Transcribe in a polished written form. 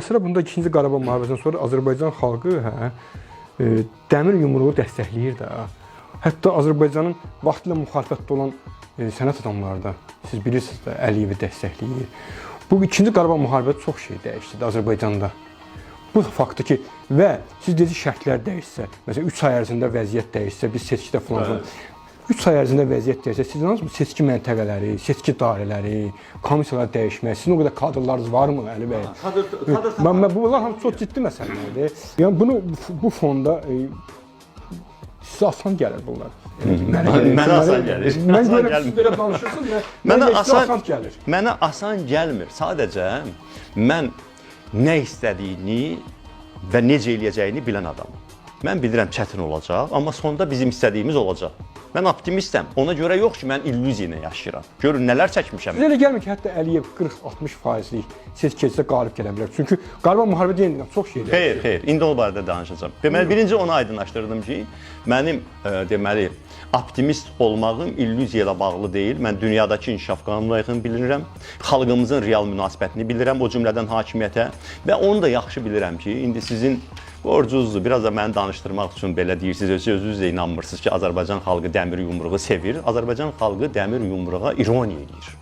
Məsələ bunda 2-ci Qarabağ müharibəsindən sonra Azərbaycan xalqı dəmir yumruğu dəstəkləyir də. Hətta Azərbaycanın vaxtilə müxalifətdə olan sənət adamları da, siz bilirsiniz də, Əliyevi dəstəkləyir. Bu 2-ci Qarabağ müharibəsi çox şey dəyişdi Azərbaycanda. Bu faktı ki, və siz dediniz şərtlər dəyişsə, məsələn 3 ay ərzində vəziyyət dəyişsə, biz seçkidə falan 3 ay ərzində vəziyyət dəyişsə, siz hansı seçki məntəqələri, seçki dairələri, komissiyalar dəyişmək, sizin o qədər kadrlarınız varmı Əli bəy? Bunlar hamısı çox ciddi məsələlərdir. Yəni bunu bu fonda sizə asan gəlir bunlar. Mənə asan gəlir. Mən görürəm siz belə danışırsınız, mənə asan gəlir. Mənə asan gəlmir. Sadəcə mən nə istədiyini və necə eləyəcəyini bilən adamım. Mən bilirəm çətin olacaq, amma sonda bizim istədiyimiz olacaq. Mən optimistəm. Ona görə yox ki, mən illüziya ilə yaşayıram. Görün nələr çəkmişəm. Sizə elə gəlmir ki, hətta Əliyev 40-60%lik seçkidə qalib gələ bilər. Çünki Qarabağ müharibədə yenidən çox şeydir. Xeyr. İndi o barədə danışacağam. Deməli, birinci onu aydınlaşdırdım ki, mənim deməli optimist olmağım illüziya ilə bağlı deyil. Mən dünyadakı inkişaf qanunlarını bilirəm, xalqımızın real münasibətini bilirəm, o cümlədən hakimiyyətə və onu da yaxşı bilirəm ki, indi sizin borcunuzdur. Biraz da məni danışdırmaq üçün belə deyirsiniz, özünüz də inanmırsınız ki, Azərbaycan xalqı dəmir yumruğu sevir. Azərbaycan xalqı dəmir yumruğa ironiya edir.